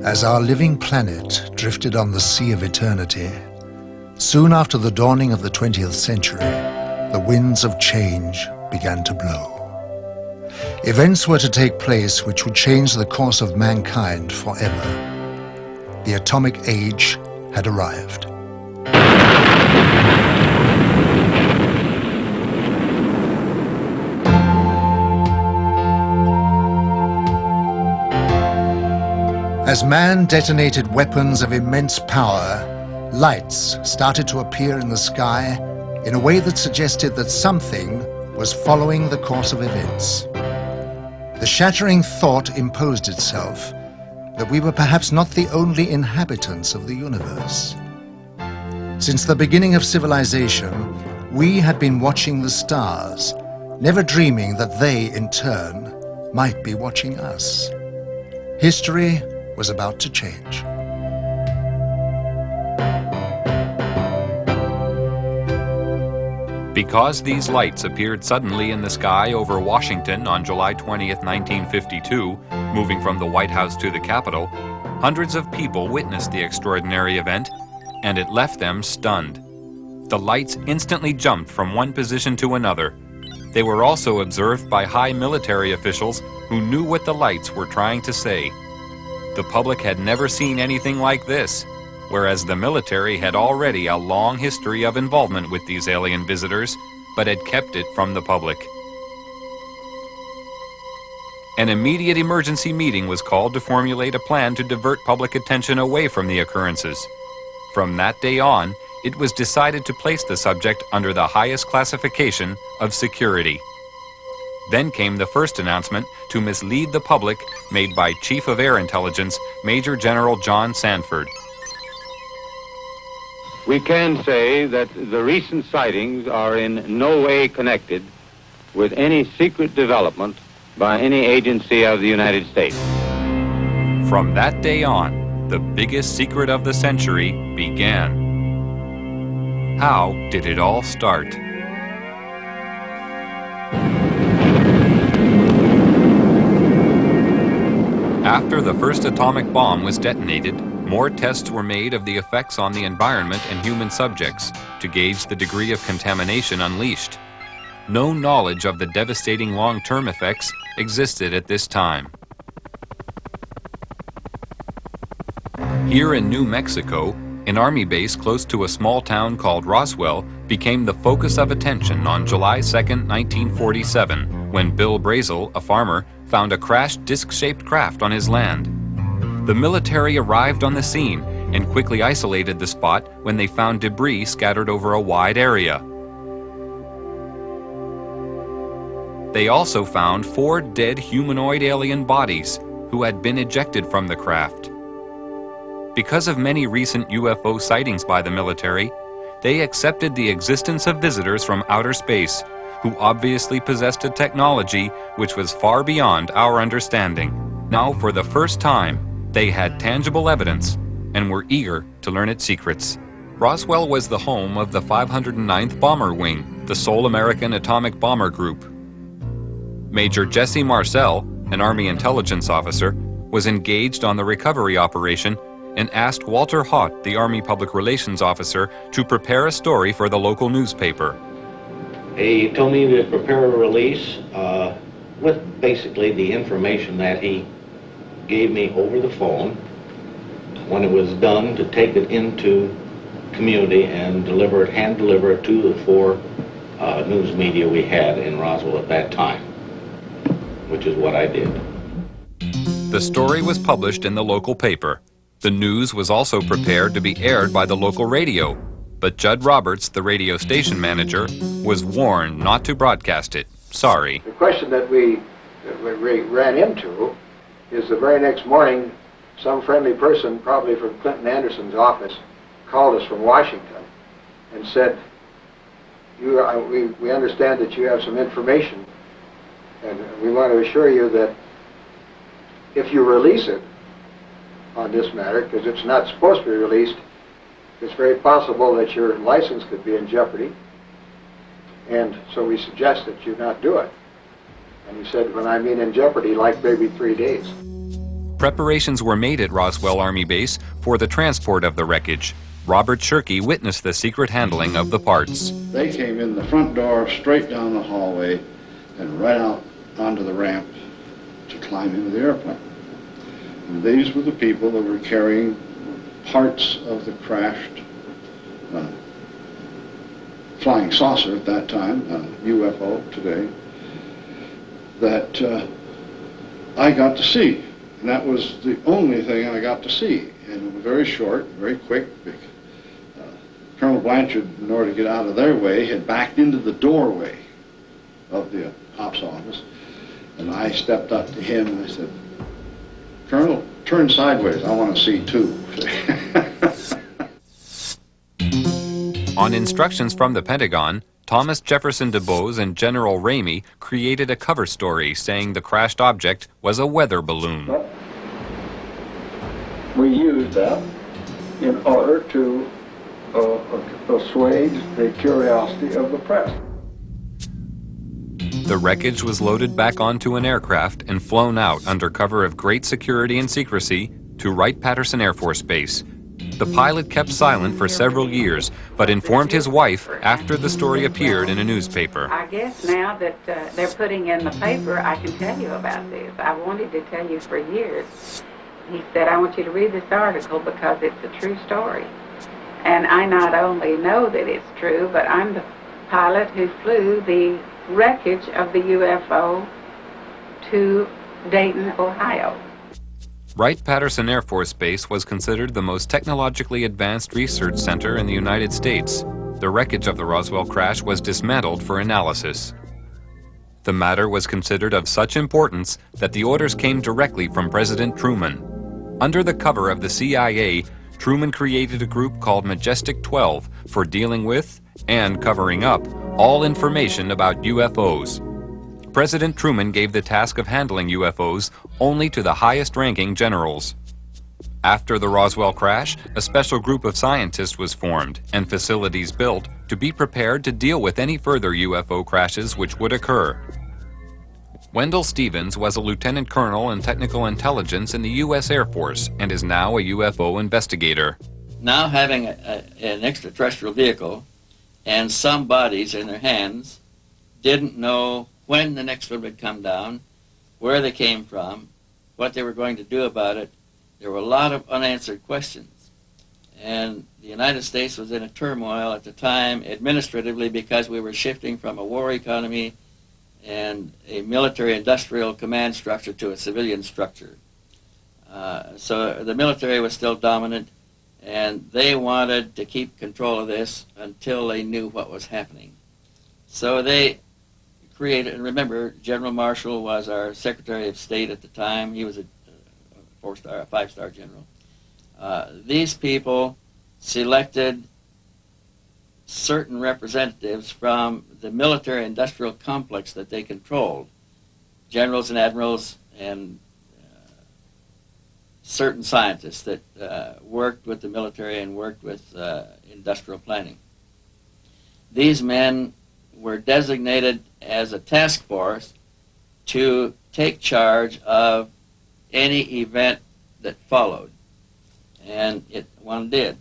As our living planet drifted on the sea of eternity, soon after the dawning of the 20th century, the winds of change began to blow. Events were to take place which would change the course of mankind forever. The atomic age had arrived. As man detonated weapons of immense power, lights started to appear in the sky in a way that suggested that something was following the course of events. The shattering thought imposed itself that we were perhaps not the only inhabitants of the universe. Since the beginning of civilization, we had been watching the stars, never dreaming that they, in turn, might be watching us. History was about to change. Because these lights appeared suddenly in the sky over Washington on July 20th, 1952, moving from the White House to the Capitol, hundreds of people witnessed the extraordinary event, and it left them stunned. The lights instantly jumped from one position to another. They were also observed by high military officials who knew what the lights were trying to say. The public had never seen anything like this, whereas the military had already a long history of involvement with these alien visitors, but had kept it from the public. An immediate emergency meeting was called to formulate a plan to divert public attention away from the occurrences. From that day on, it was decided to place the subject under the highest classification of security. Then came the first announcement to mislead the public made by Chief of Air Intelligence, Major General John Sanford. We can say that the recent sightings are in no way connected with any secret development by any agency of the United States. From that day on, the biggest secret of the century began. How did it all start? After the first atomic bomb was detonated, more tests were made of the effects on the environment and human subjects to gauge the degree of contamination unleashed. No knowledge of the devastating long-term effects existed at this time. Here in New Mexico, an army base close to a small town called Roswell became the focus of attention on July 2, 1947, when Bill Brazel, a farmer, found a crashed disc-shaped craft on his land. The military arrived on the scene and quickly isolated the spot when they found debris scattered over a wide area. They also found 4 dead humanoid alien bodies who had been ejected from the craft. Because of many recent UFO sightings by the military, they accepted the existence of visitors from outer space who obviously possessed a technology which was far beyond our understanding. Now, for the first time, they had tangible evidence and were eager to learn its secrets. Roswell was the home of the 509th Bomber Wing, the sole American atomic bomber group. Major Jesse Marcel, an Army intelligence officer, was engaged on the recovery operation and asked Walter Haut, the Army Public Relations officer, to prepare a story for the local newspaper. He told me to prepare a release with basically the information that he gave me over the phone. When it was done, to take it into community and hand deliver it to the 4 news media we had in Roswell at that time, which is what I did. The story was published in the local paper. The news was also prepared to be aired by the local radio, but Judd Roberts, the radio station manager, was warned not to broadcast it. Sorry. The question that we ran into is the very next morning, some friendly person, probably from Clinton Anderson's office, called us from Washington and said, we understand that you have some information, and we want to assure you that if you release it on this matter, because it's not supposed to be released, it's very possible that your license could be in jeopardy, and so we suggest that you not do it. And he said, when I mean in jeopardy, like maybe 3 days. Preparations were made at Roswell Army Base for the transport of the wreckage. Robert Shirkey witnessed the secret handling of the parts. They came in the front door, straight down the hallway, and right out onto the ramp to climb into the airplane. And these were the people that were carrying parts of the crashed flying saucer at that time, UFO today, that I got to see. And that was the only thing I got to see. And it was very short, very quick. Colonel Blanchard, in order to get out of their way, had backed into the doorway of the ops office. And I stepped up to him and I said, "Colonel, turn sideways. I want to see too." On instructions from the Pentagon, Thomas Jefferson DuBose and General Ramey created a cover story saying the crashed object was a weather balloon. But we used that in order to assuage the curiosity of the press. The wreckage was loaded back onto an aircraft and flown out under cover of great security and secrecy to Wright-Patterson Air Force Base. The pilot kept silent for several years, but informed his wife after the story appeared in a newspaper. I guess now that they're putting in the paper, I can tell you about this. I wanted to tell you for years. He said, "I want you to read this article because it's a true story." And I not only know that it's true, but I'm the pilot who flew the wreckage of the UFO to Dayton, Ohio. Wright-Patterson Air Force Base was considered the most technologically advanced research center in the United States. The wreckage of the Roswell crash was dismantled for analysis. The matter was considered of such importance that the orders came directly from President Truman. Under the cover of the CIA, Truman created a group called Majestic 12 for dealing with and covering up all information about UFOs. President Truman gave the task of handling UFOs only to the highest-ranking generals. After the Roswell crash, a special group of scientists was formed and facilities built to be prepared to deal with any further UFO crashes which would occur. Wendell Stevens was a lieutenant colonel in technical intelligence in the U.S. Air Force and is now a UFO investigator. Now having an extraterrestrial vehicle and some bodies in their hands, didn't know when the next one would come down, where they came from, what they were going to do about it. There were a lot of unanswered questions. And the United States was in a turmoil at the time administratively because we were shifting from a war economy and a military-industrial command structure to a civilian structure. So the military was still dominant, and they wanted to keep control of this until they knew what was happening. So they created, and remember, General Marshall was our Secretary of State at the time. He was a five-star general. These people selected certain representatives from the military-industrial complex that they controlled, generals and admirals and certain scientists that worked with the military and worked with industrial planning. These men were designated as a task force to take charge of any event that followed. And one did.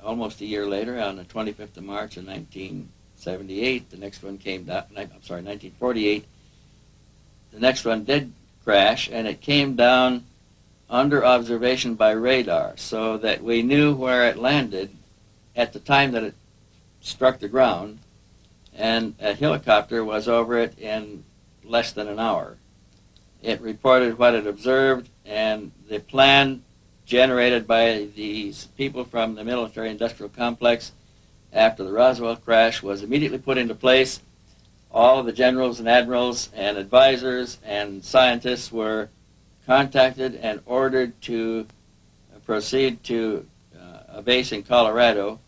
Almost a year later, on the 25th of March of 1978, the next one came down, 1948, the next one did crash, and it came down under observation by radar, so that we knew where it landed at the time that it struck the ground, and a helicopter was over it in less than an hour. It reported what it observed, and the plan generated by these people from the military-industrial complex after the Roswell crash was immediately put into place. All of the generals and admirals and advisors and scientists were contacted and ordered to proceed to a base in Colorado,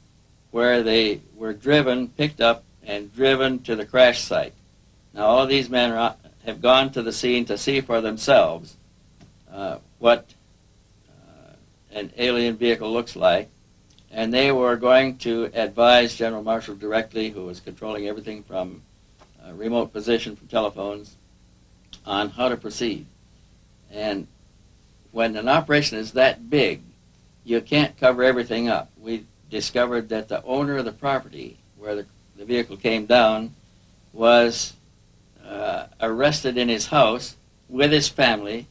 where they were picked up and driven to the crash site. Now all of these men have gone to the scene to see for themselves what an alien vehicle looks like, and they were going to advise General Marshall directly, who was controlling everything from remote position from telephones, on how to proceed. And when an operation is that big, you can't cover everything up. We discovered that the owner of the property where the vehicle came down was arrested in his house with his family,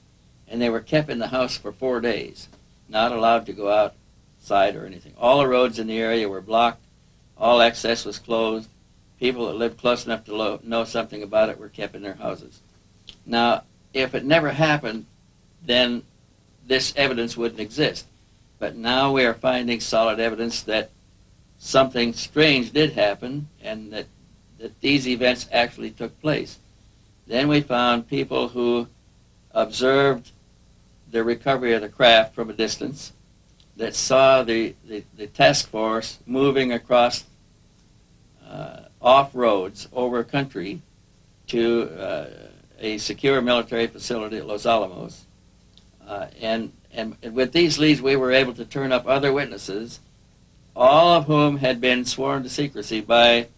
and they were kept in the house for 4 days, not allowed to go outside or anything. All the roads in the area were blocked. All access was closed. People that lived close enough to know something about it were kept in their houses. Now, if it never happened, then this evidence wouldn't exist. But now we are finding solid evidence that something strange did happen and that these events actually took place. Then we found people who observed the recovery of the craft from a distance, that saw the task force moving across off roads over country to a secure military facility at Los Alamos. And with these leads, we were able to turn up other witnesses, all of whom had been sworn to secrecy by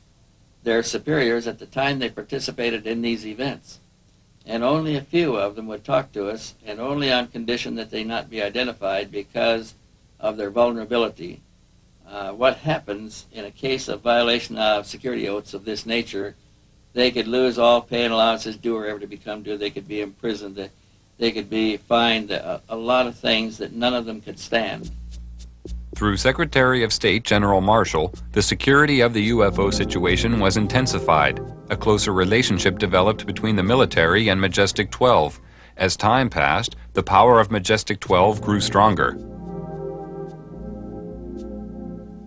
their superiors at the time they participated in these events. And only a few of them would talk to us, and only on condition that they not be identified because of their vulnerability. What happens in a case of violation of security oaths of this nature, they could lose all pay and allowances due or ever to become due. They could be imprisoned. They could be fined a lot of things that none of them could stand. Through Secretary of State General Marshall, the security of the UFO situation was intensified. A closer relationship developed between the military and Majestic 12. As time passed, the power of Majestic 12 grew stronger.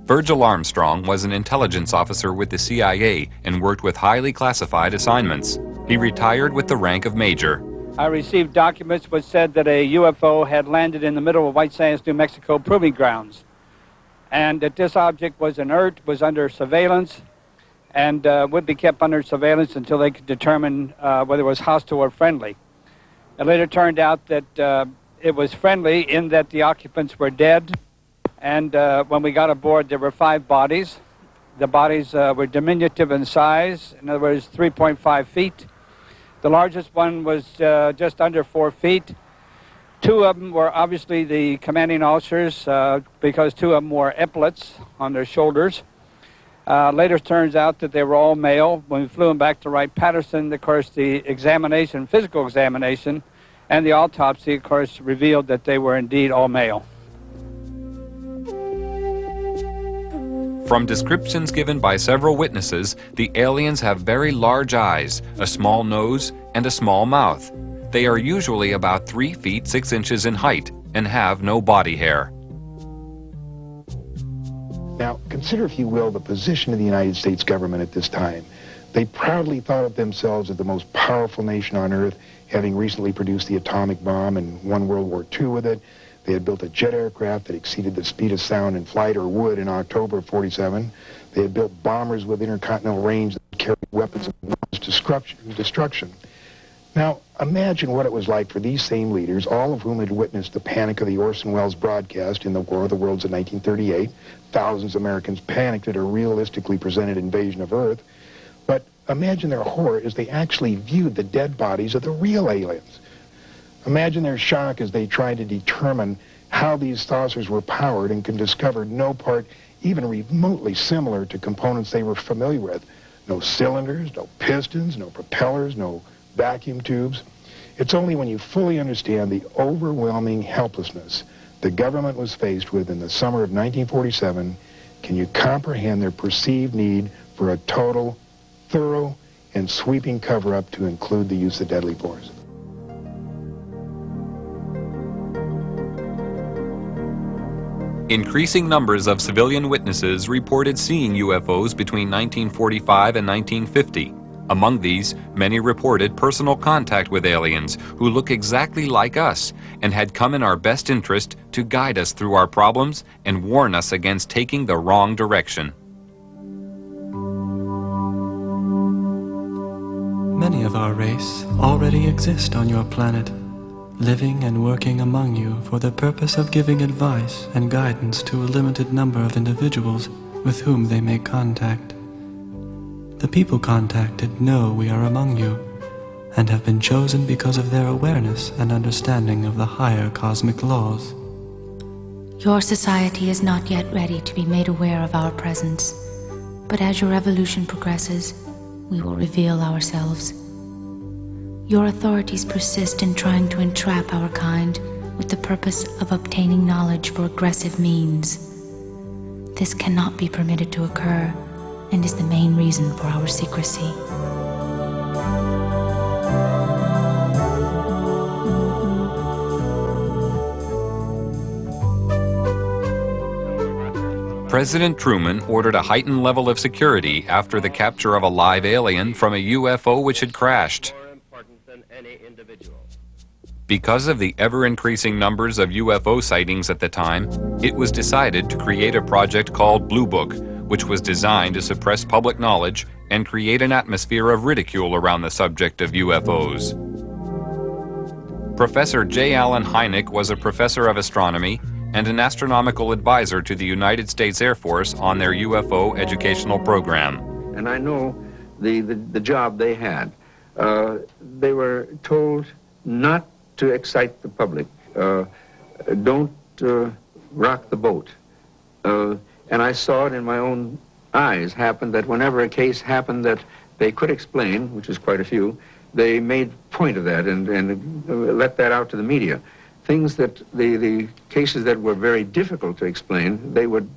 Virgil Armstrong was an intelligence officer with the CIA and worked with highly classified assignments. He retired with the rank of major. I received documents which said that a UFO had landed in the middle of White Sands, New Mexico proving grounds, and that this object was inert, was under surveillance, and would be kept under surveillance until they could determine whether it was hostile or friendly. It later turned out that it was friendly in that the occupants were dead, and when we got aboard there were 5 bodies. The bodies were diminutive in size, in other words 3.5 feet. The largest one was just under 4 feet. 2 of them were obviously the commanding officers because 2 of them wore epaulets on their shoulders. Later turns out that they were all male. When we flew them back to Wright-Patterson, of course, the examination, physical examination, and the autopsy, of course, revealed that they were indeed all male. From descriptions given by several witnesses, the aliens have very large eyes, a small nose, and a small mouth. They are usually about 3 feet 6 inches in height and have no body hair. Now, consider, if you will, the position of the United States government at this time. They proudly thought of themselves as the most powerful nation on Earth, having recently produced the atomic bomb and won World War II with it. They had built a jet aircraft that exceeded the speed of sound in flight, or would, in October of '47. They had built bombers with intercontinental range that carried weapons of mass destruction. Now, imagine what it was like for these same leaders, all of whom had witnessed the panic of the Orson Welles broadcast in the War of the Worlds in 1938. Thousands of Americans panicked at a realistically presented invasion of Earth. But imagine their horror as they actually viewed the dead bodies of the real aliens. Imagine their shock as they tried to determine how these saucers were powered and could discover no part even remotely similar to components they were familiar with. No cylinders, no pistons, no propellers, no vacuum tubes. It's only when you fully understand the overwhelming helplessness the government was faced with in the summer of 1947 can you comprehend their perceived need for a total, thorough, and sweeping cover-up to include the use of deadly force. Increasing numbers of civilian witnesses reported seeing UFOs between 1945 and 1950. Among these, many reported personal contact with aliens who look exactly like us and had come in our best interest to guide us through our problems and warn us against taking the wrong direction. Many of our race already exist on your planet, living and working among you for the purpose of giving advice and guidance to a limited number of individuals with whom they make contact. The people contacted know we are among you, and have been chosen because of their awareness and understanding of the higher cosmic laws. Your society is not yet ready to be made aware of our presence, but as your evolution progresses, we will reveal ourselves. Your authorities persist in trying to entrap our kind with the purpose of obtaining knowledge for aggressive means. This cannot be permitted to occur, and is the main reason for our secrecy. President Truman ordered a heightened level of security after the capture of a live alien from a UFO which had crashed. Because of the ever-increasing numbers of UFO sightings at the time, it was decided to create a project called Blue Book, which was designed to suppress public knowledge and create an atmosphere of ridicule around the subject of UFOs. Professor J. Allen Hynek was a professor of astronomy and an astronomical advisor to the United States Air Force on their UFO educational program. And I know the job they had. They were told not to excite the public. Don't rock the boat. And I saw it in my own eyes happen that whenever a case happened that they could explain, which is quite a few, they made point of that and let that out to the media. Things that the cases that were very difficult to explain, they would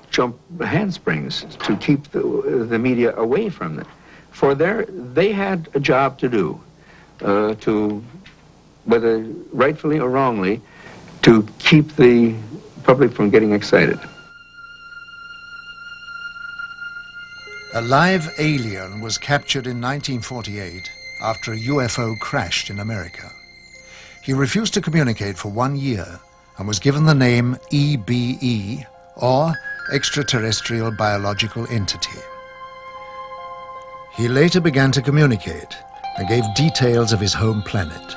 jump handsprings to keep the media away from it. For they had a job to do, to, whether rightfully or wrongly, to keep the public from getting excited. A live alien was captured in 1948 after a UFO crashed in America. He refused to communicate for 1 year and was given the name EBE, or Extraterrestrial Biological Entity. He later began to communicate and gave details of his home planet.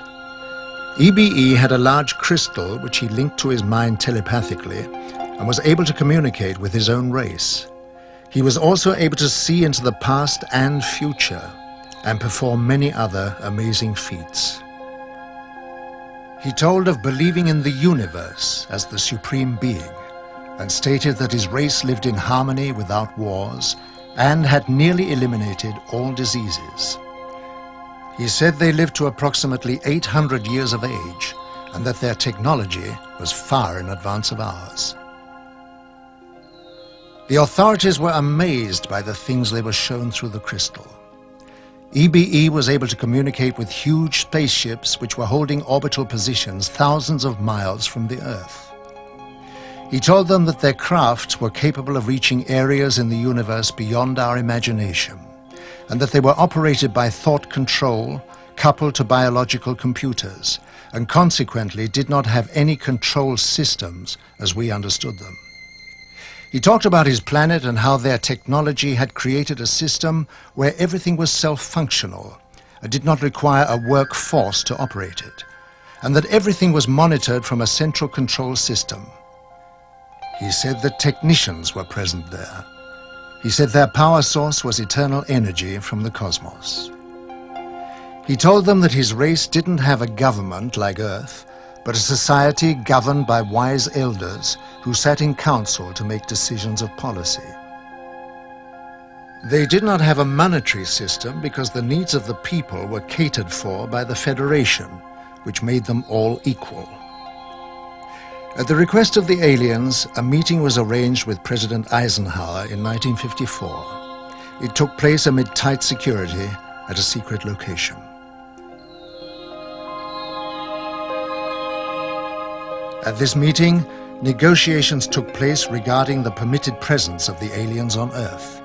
EBE had a large crystal which he linked to his mind telepathically and was able to communicate with his own race. He was also able to see into the past and future and perform many other amazing feats. He told of believing in the universe as the supreme being and stated that his race lived in harmony without wars and had nearly eliminated all diseases. He said they lived to approximately 800 years of age and that their technology was far in advance of ours. The authorities were amazed by the things they were shown through the crystal. EBE was able to communicate with huge spaceships which were holding orbital positions thousands of miles from the Earth. He told them that their crafts were capable of reaching areas in the universe beyond our imagination, and that they were operated by thought control coupled to biological computers, and consequently did not have any control systems as we understood them. He talked about his planet and how their technology had created a system where everything was self-functional and did not require a workforce to operate it, and that everything was monitored from a central control system. He said that technicians were present there. He said their power source was eternal energy from the cosmos. He told them that his race didn't have a government like Earth, but a society governed by wise elders who sat in council to make decisions of policy. They did not have a monetary system because the needs of the people were catered for by the Federation, which made them all equal. At the request of the aliens, a meeting was arranged with President Eisenhower in 1954. It took place amid tight security at a secret location. At this meeting, negotiations took place regarding the permitted presence of the aliens on Earth.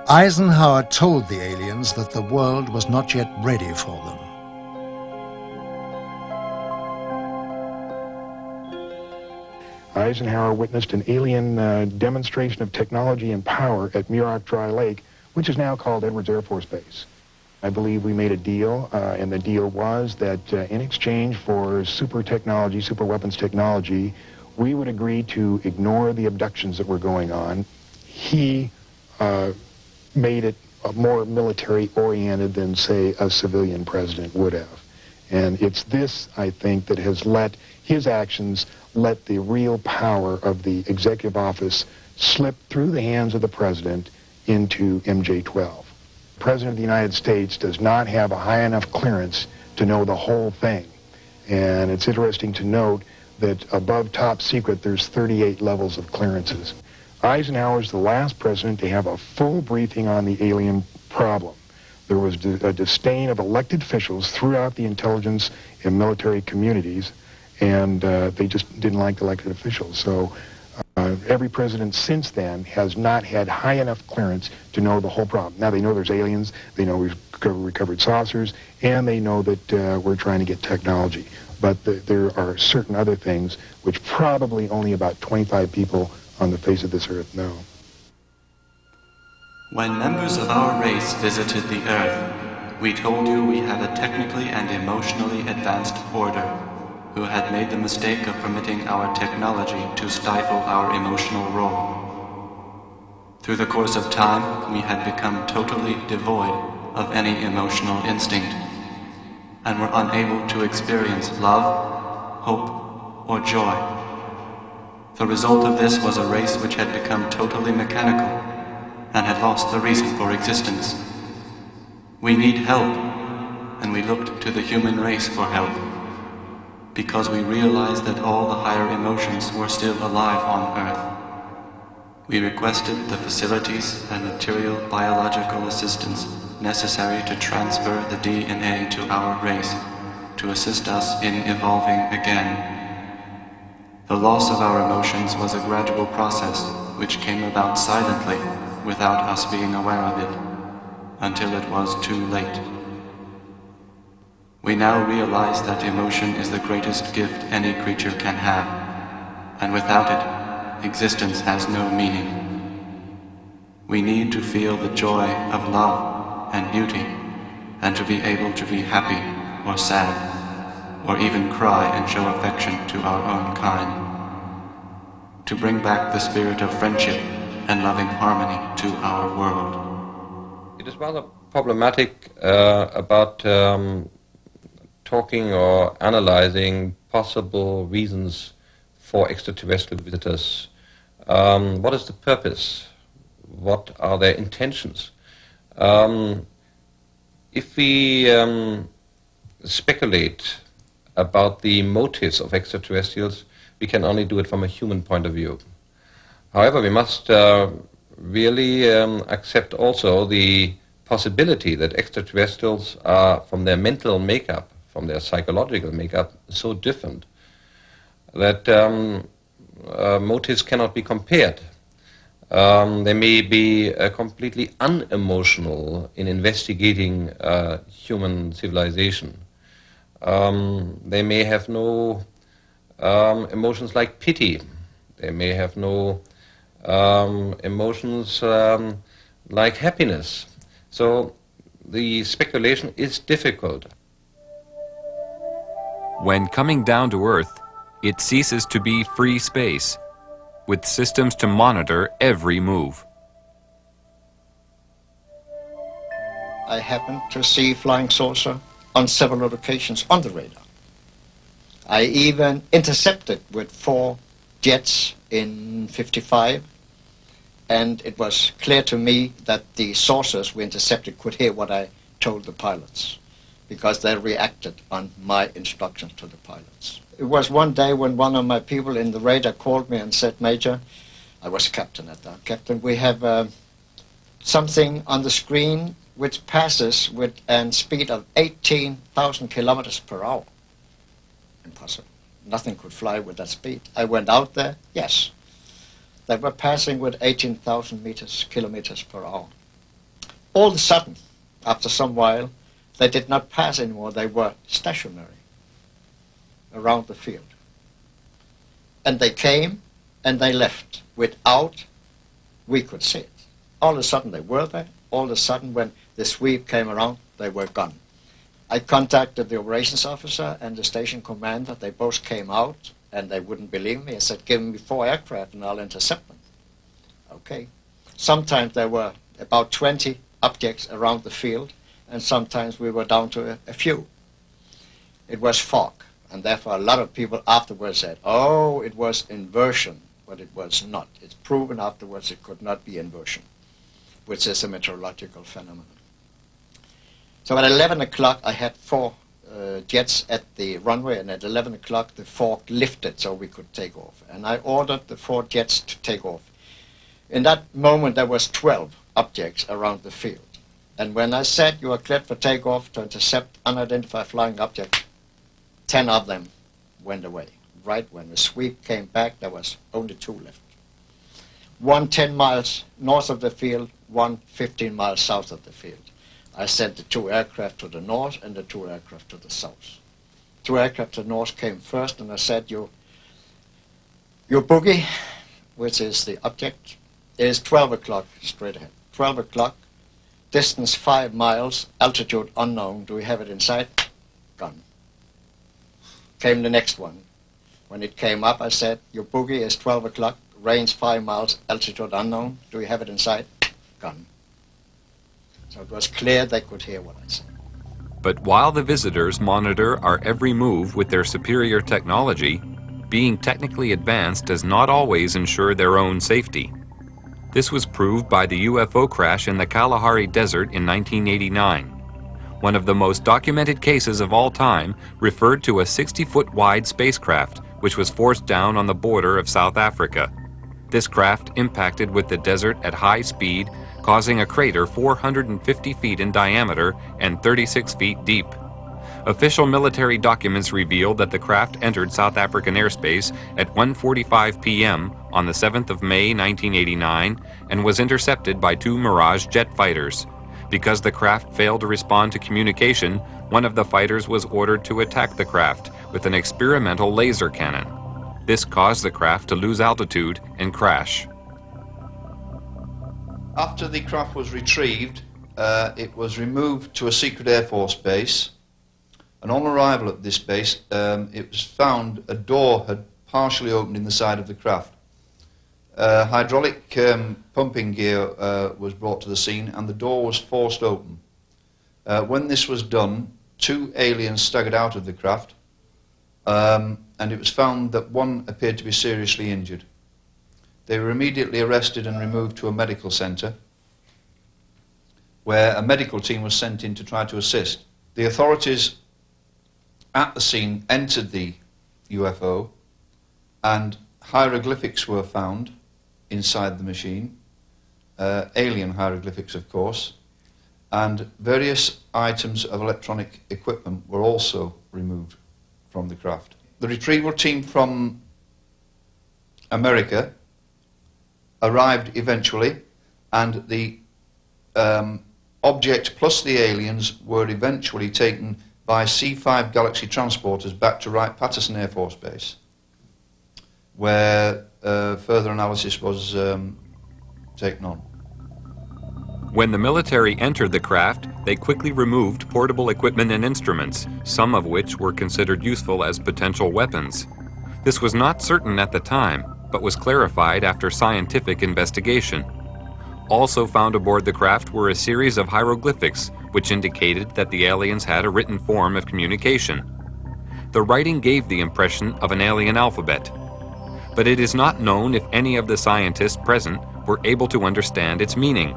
Eisenhower told the aliens that the world was not yet ready for them. Eisenhower witnessed an alien demonstration of technology and power at Muroc Dry Lake, which is now called Edwards Air Force Base. I believe we made a deal, and the deal was that in exchange for super technology, super weapons technology, we would agree to ignore the abductions that were going on. He made it more military-oriented than, say, a civilian president would have. And it's this, I think, that has let his actions let the real power of the executive office slip through the hands of the president into MJ-12. The President of the United States does not have a high enough clearance to know the whole thing. And it's interesting to note that above top secret, there's 38 levels of clearances. Eisenhower's the last president to have a full briefing on the alien problem. There was a disdain of elected officials throughout the intelligence and military communities, and they just didn't like elected officials. So every president since then has not had high enough clearance to know the whole problem. Now they know there's aliens, they know we've recovered saucers, and they know that we're trying to get technology. But there are certain other things which probably only about 25 people on the face of this earth know. When members of our race visited the Earth, we told you we had a technically and emotionally advanced order who had made the mistake of permitting our technology to stifle our emotional role. Through the course of time, we had become totally devoid of any emotional instinct and were unable to experience love, hope, or joy. The result of this was a race which had become totally mechanical and had lost the reason for existence. We need help, and we looked to the human race for help, because we realized that all the higher emotions were still alive on Earth. We requested the facilities and material biological assistance necessary to transfer the DNA to our race, to assist us in evolving again. The loss of our emotions was a gradual process which came about silently, without us being aware of it, until it was too late. We now realize that emotion is the greatest gift any creature can have, and without it, existence has no meaning. We need to feel the joy of love and beauty, and to be able to be happy or sad, or even cry and show affection to our own kind. To bring back the spirit of friendship and loving harmony to our world. It is rather problematic about talking or analyzing possible reasons for extraterrestrial visitors. What is the purpose? What are their intentions? If we speculate about the motives of extraterrestrials, we can only do it from a human point of view. However, we must really accept also the possibility that extraterrestrials are, from their mental makeup, from their psychological makeup, so different that motives cannot be compared. They may be completely unemotional in investigating human civilization. They may have no emotions like pity. They may have no emotions like happiness. So the speculation is difficult. When coming down to Earth, it ceases to be free space, with systems to monitor every move. I happened to see flying saucer on several occasions on the radar. I even intercepted with 4 jets in '55, and it was clear to me that the saucers we intercepted could hear what I told the pilots, because they reacted on my instructions to the pilots. It was one day when one of my people in the radar called me and said, "Major," I was captain at that, "Captain, we have something on the screen which passes with a speed of 18,000 kilometers per hour. Impossible. Nothing could fly with that speed. I went out there, yes. They were passing with 18,000 kilometers per hour. All of a sudden, after some while, they did not pass anymore. They were stationary around the field. And they came and they left without we could see it. All of a sudden they were there. All of a sudden when the sweep came around, they were gone. I contacted the operations officer and the station commander. They both came out and they wouldn't believe me. I said, "Give me 4 aircraft and I'll intercept them." Okay. Sometimes there were about 20 objects around the field, and sometimes we were down to a few. It was fog, and therefore a lot of people afterwards said, oh, it was inversion, but it was not. It's proven afterwards it could not be inversion, which is a meteorological phenomenon. So at 11 o'clock I had 4 jets at the runway, and at 11 o'clock the fog lifted so we could take off. And I ordered the 4 jets to take off. In that moment there was 12 objects around the field. And when I said you are cleared for takeoff to intercept unidentified flying objects, 10 of them went away. Right when the sweep came back, there was only 2 left. One 10 miles north of the field, one 15 miles south of the field. I sent the 2 aircraft to the north and the 2 aircraft to the south. 2 aircraft to the north came first, and I said, your boogie, which is the object, is 12 o'clock straight ahead. 12 o'clock, distance 5 miles, altitude unknown. Do we have it in sight? Gone. Came the next one. When it came up, I said, your boogie is 12 o'clock, range 5 miles, altitude unknown. Do we have it in sight? Gone. So it was clear they could hear what I said. But while the visitors monitor our every move with their superior technology, being technically advanced does not always ensure their own safety. This was proved by the UFO crash in the Kalahari Desert in 1989. One of the most documented cases of all time referred to a 60-foot wide spacecraft which was forced down on the border of South Africa. This craft impacted with the desert at high speed, causing a crater 450 feet in diameter and 36 feet deep. Official military documents reveal that the craft entered South African airspace at 1:45 p.m. on the 7th of May 1989 and was intercepted by 2 Mirage jet fighters. Because the craft failed to respond to communication, one of the fighters was ordered to attack the craft with an experimental laser cannon. This caused the craft to lose altitude and crash. After the craft was retrieved, it was removed to a secret Air Force base, and on arrival at this base, it was found a door had partially opened in the side of the craft. Hydraulic pumping gear was brought to the scene, and the door was forced open. When this was done, 2 aliens staggered out of the craft, and it was found that one appeared to be seriously injured. They were immediately arrested and removed to a medical centre, where a medical team was sent in to try to assist. The authorities at the scene entered the UFO, and hieroglyphics were found inside the machine, alien hieroglyphics of course, and various items of electronic equipment were also removed from the craft. The retrieval team from America arrived eventually, and the object plus the aliens were eventually taken by C-5 Galaxy transporters back to Wright-Patterson Air Force Base, where further analysis was taken on. When the military entered the craft, they quickly removed portable equipment and instruments, some of which were considered useful as potential weapons. This was not certain at the time, but was clarified after scientific investigation. Also found aboard the craft were a series of hieroglyphics, which indicated that the aliens had a written form of communication. The writing gave the impression of an alien alphabet, but it is not known if any of the scientists present were able to understand its meaning.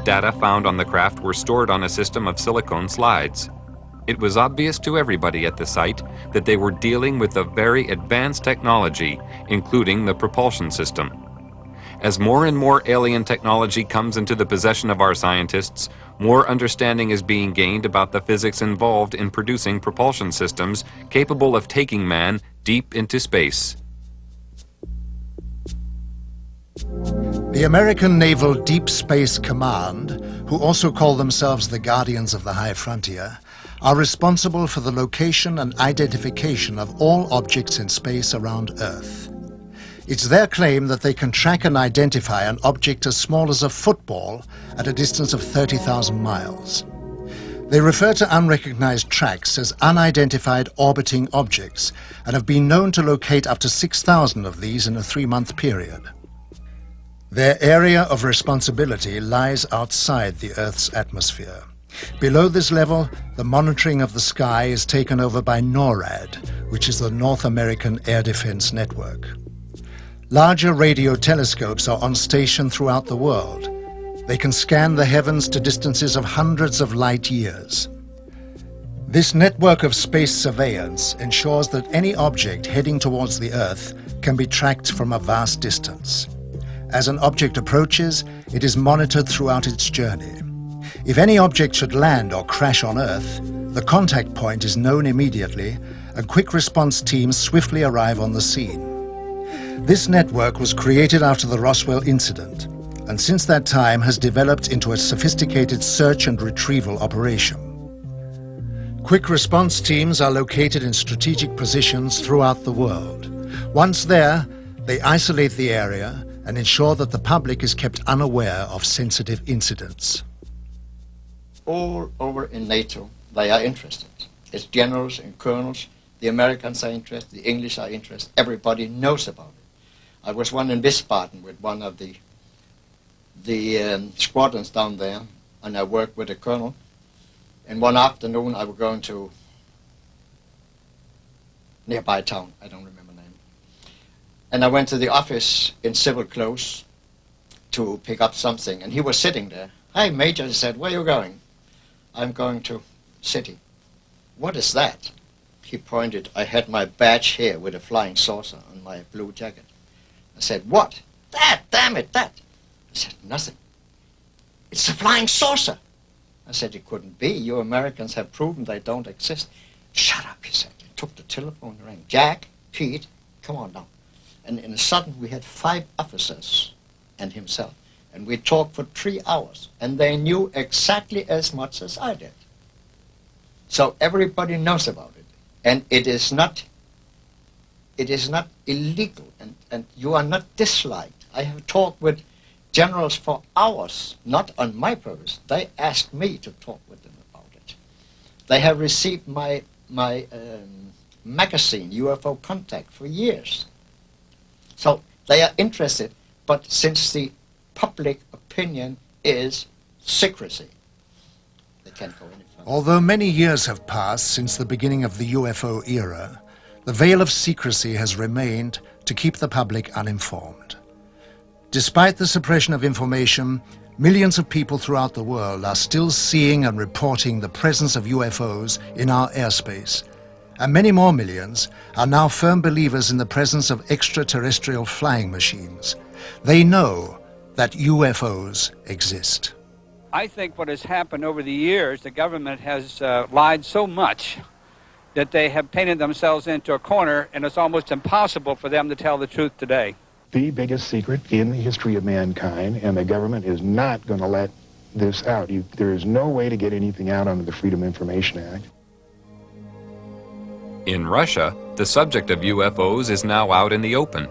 Data found on the craft were stored on a system of silicone slides. It was obvious to everybody at the site that they were dealing with a very advanced technology, including the propulsion system. As more and more alien technology comes into the possession of our scientists, more understanding is being gained about the physics involved in producing propulsion systems capable of taking man deep into space. The American Naval Deep Space Command, who also call themselves the Guardians of the High Frontier, are responsible for the location and identification of all objects in space around Earth. It's their claim that they can track and identify an object as small as a football at a distance of 30,000 miles. They refer to unrecognized tracks as unidentified orbiting objects and have been known to locate up to 6,000 of these in a 3-month period. Their area of responsibility lies outside the Earth's atmosphere. Below this level, the monitoring of the sky is taken over by NORAD, which is the North American Air Defense Network. Larger radio telescopes are on station throughout the world. They can scan the heavens to distances of hundreds of light years. This network of space surveillance ensures that any object heading towards the Earth can be tracked from a vast distance. As an object approaches, it is monitored throughout its journey. If any object should land or crash on Earth, the contact point is known immediately, and quick response teams swiftly arrive on the scene. This network was created after the Roswell incident, and since that time has developed into a sophisticated search and retrieval operation. Quick response teams are located in strategic positions throughout the world. Once there, they isolate the area and ensure that the public is kept unaware of sensitive incidents. All over in NATO, they are interested. It's generals and colonels. The Americans are interested. The English are interested. Everybody knows about it. I was one in Wiesbaden with one of the squadrons down there, and I worked with a colonel. And one afternoon, I was going to nearby town. I don't remember the name. And I went to the office in civil clothes to pick up something, and he was sitting there. "Hi, Major," he said, "where are you going?" "I'm going to city." "What is that?" He pointed. I had my badge here with a flying saucer on my blue jacket. I said, "What?" "That, damn it, that." I said, "Nothing. It's a flying saucer." I said, "It couldn't be. You Americans have proven they don't exist." "Shut up," he said. He took the telephone and rang. "Jack, Pete, come on down." And in a sudden, we had 5 officers and himself. And we talked for 3 hours. And they knew exactly as much as I did. So everybody knows about it. And it is not illegal. And you are not disliked. I have talked with generals for hours, not on my purpose. They asked me to talk with them about it. They have received my magazine, UFO Contact, for years. So they are interested, but since the public opinion is secrecy, they can't go any further. Although many years have passed since the beginning of the UFO era, the veil of secrecy has remained to keep the public uninformed. Despite the suppression of information, millions of people throughout the world are still seeing and reporting the presence of UFOs in our airspace. And many more millions are now firm believers in the presence of extraterrestrial flying machines. They know that UFOs exist. I think what has happened over the years, the government has lied so much that they have painted themselves into a corner, and it's almost impossible for them to tell the truth today. The biggest secret in the history of mankind, and the government is not going to let this out. There is no way to get anything out under the Freedom of Information Act. In Russia, the subject of UFOs is now out in the open.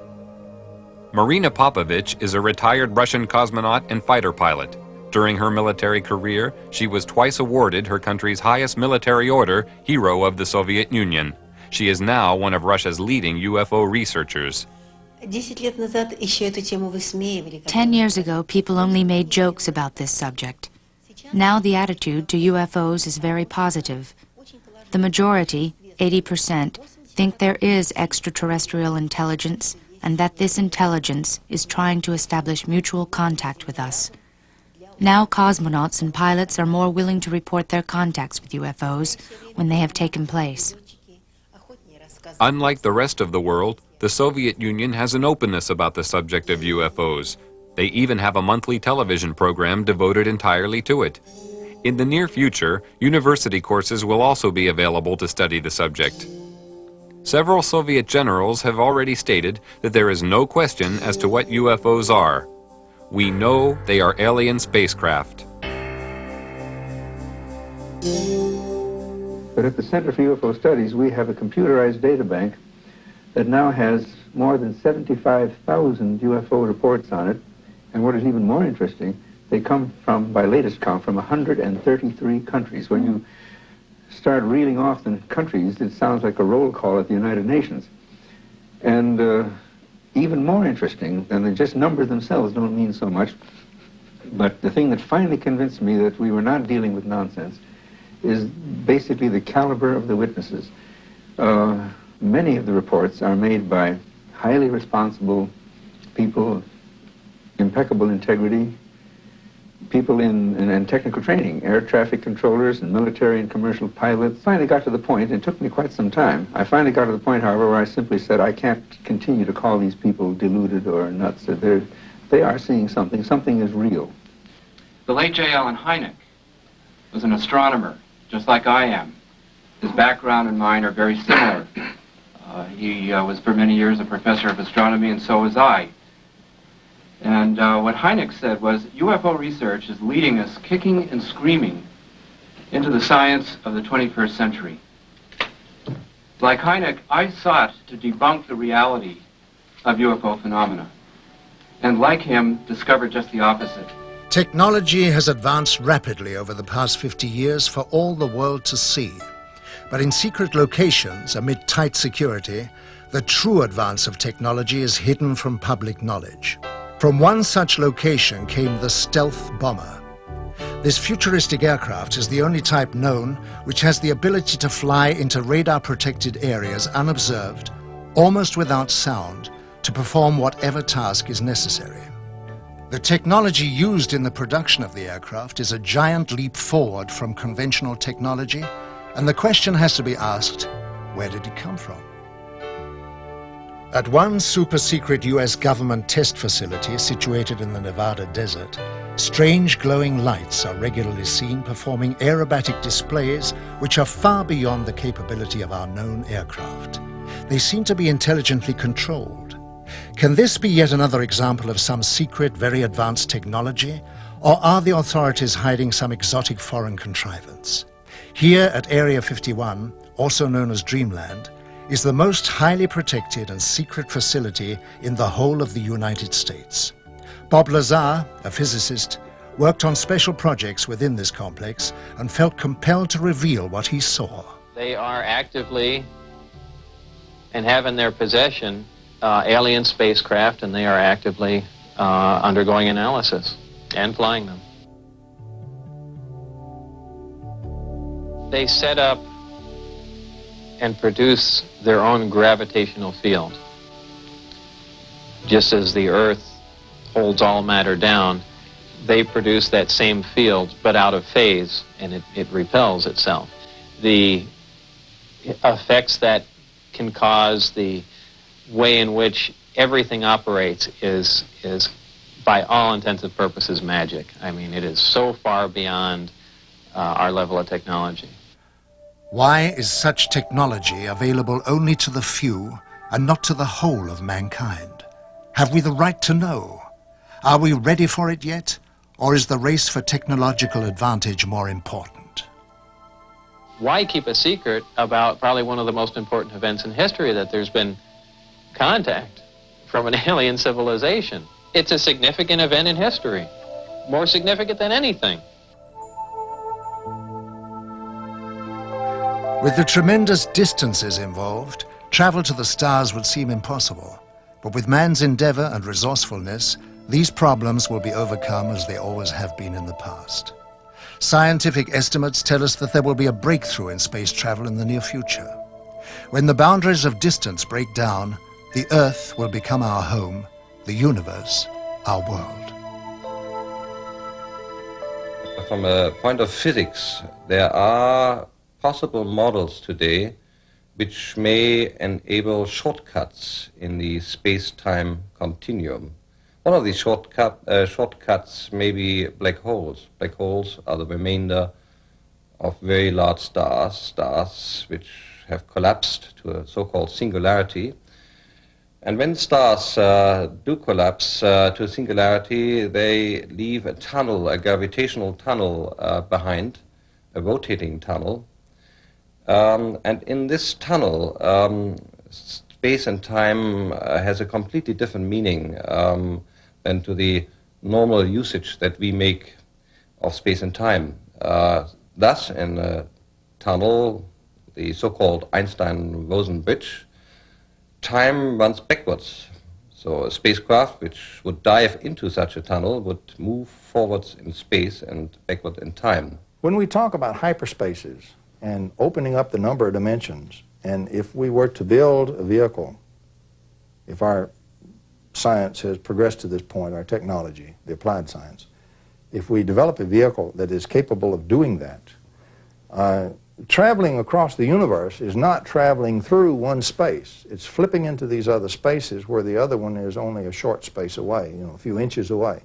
Marina Popovich is a retired Russian cosmonaut and fighter pilot. During her military career, she was twice awarded her country's highest military order, Hero of the Soviet Union. She is now one of Russia's leading UFO researchers. 10 years ago, people only made jokes about this subject. Now the attitude to UFOs is very positive. The majority, 80%, think there is extraterrestrial intelligence and that this intelligence is trying to establish mutual contact with us. Now cosmonauts and pilots are more willing to report their contacts with UFOs when they have taken place. Unlike the rest of the world, the Soviet Union has an openness about the subject of UFOs. They even have a monthly television program devoted entirely to it. In the near future, university courses will also be available to study the subject. Several Soviet generals have already stated that there is no question as to what UFOs are. We know they are alien spacecraft. But at the Center for UFO Studies, we have a computerized data bank that now has more than 75,000 UFO reports on it. And what is even more interesting, they come from, by latest count, from 133 countries. When you start reeling off the countries, it sounds like a roll call at the United Nations. And even more interesting than the just numbers themselves don't mean so much. But the thing that finally convinced me that we were not dealing with nonsense is basically the caliber of the witnesses. Many of the reports are made by highly responsible people, impeccable integrity, people in technical training, air traffic controllers and military and commercial pilots. Finally got to the point, it took me quite some time, I finally got to the point, however, where I simply said, I can't continue to call these people deluded or nuts. They are seeing something. Something is real. The late J. Allen Hynek was an astronomer, just like I am. His background and mine are very similar. He was for many years a professor of astronomy, and so was I. And what Hynek said was, UFO research is leading us kicking and screaming into the science of the 21st century. Like Hynek, I sought to debunk the reality of UFO phenomena, and like him, discovered just the opposite. Technology has advanced rapidly over the past 50 years for all the world to see. But in secret locations, amid tight security, the true advance of technology is hidden from public knowledge. From one such location came the stealth bomber. This futuristic aircraft is the only type known which has the ability to fly into radar-protected areas unobserved, almost without sound, to perform whatever task is necessary. The technology used in the production of the aircraft is a giant leap forward from conventional technology, and the question has to be asked, where did it come from? At one super-secret US government test facility situated in the Nevada desert, strange glowing lights are regularly seen performing aerobatic displays which are far beyond the capability of our known aircraft. They seem to be intelligently controlled. Can this be yet another example of some secret, very advanced technology? Or are the authorities hiding some exotic foreign contrivance? Here at Area 51, also known as Dreamland, is the most highly protected and secret facility in the whole of the United States. Bob Lazar, a physicist, worked on special projects within this complex and felt compelled to reveal what he saw. They are actively and have in their possession alien spacecraft, and they are actively undergoing analysis and flying them. They set up and produce their own gravitational field. Just as the Earth holds all matter down, they produce that same field, but out of phase, and it repels itself. The effects that can cause, the way in which everything operates is by all intents and purposes, magic. I mean, it is so far beyond our level of technology. Why is such technology available only to the few and not to the whole of mankind? Have we the right to know? Are we ready for it yet? Or is the race for technological advantage more important? Why keep a secret about probably one of the most important events in history, that there's been contact from an alien civilization? It's a significant event in history, more significant than anything. With the tremendous distances involved, travel to the stars would seem impossible. But with man's endeavor and resourcefulness, these problems will be overcome as they always have been in the past. Scientific estimates tell us that there will be a breakthrough in space travel in the near future. When the boundaries of distance break down, the Earth will become our home, the universe our world. From a point of physics, there are possible models today which may enable shortcuts in the space-time continuum. One of these shortcuts may be black holes. Black holes are the remainder of very large stars which have collapsed to a so-called singularity. And when stars do collapse to a singularity, they leave a tunnel, a gravitational tunnel behind, a rotating tunnel. And in this tunnel, space and time has a completely different meaning than to the normal usage that we make of space and time. Thus, in a tunnel, the so-called Einstein-Rosen bridge, time runs backwards. So a spacecraft which would dive into such a tunnel would move forwards in space and backward in time. When we talk about hyperspaces and opening up the number of dimensions, and if we were to build a vehicle, if our science has progressed to this point, our technology, the applied science, if we develop a vehicle that is capable of doing that, traveling across the universe is not traveling through one space. It's flipping into these other spaces where the other one is only a short space away, a few inches away.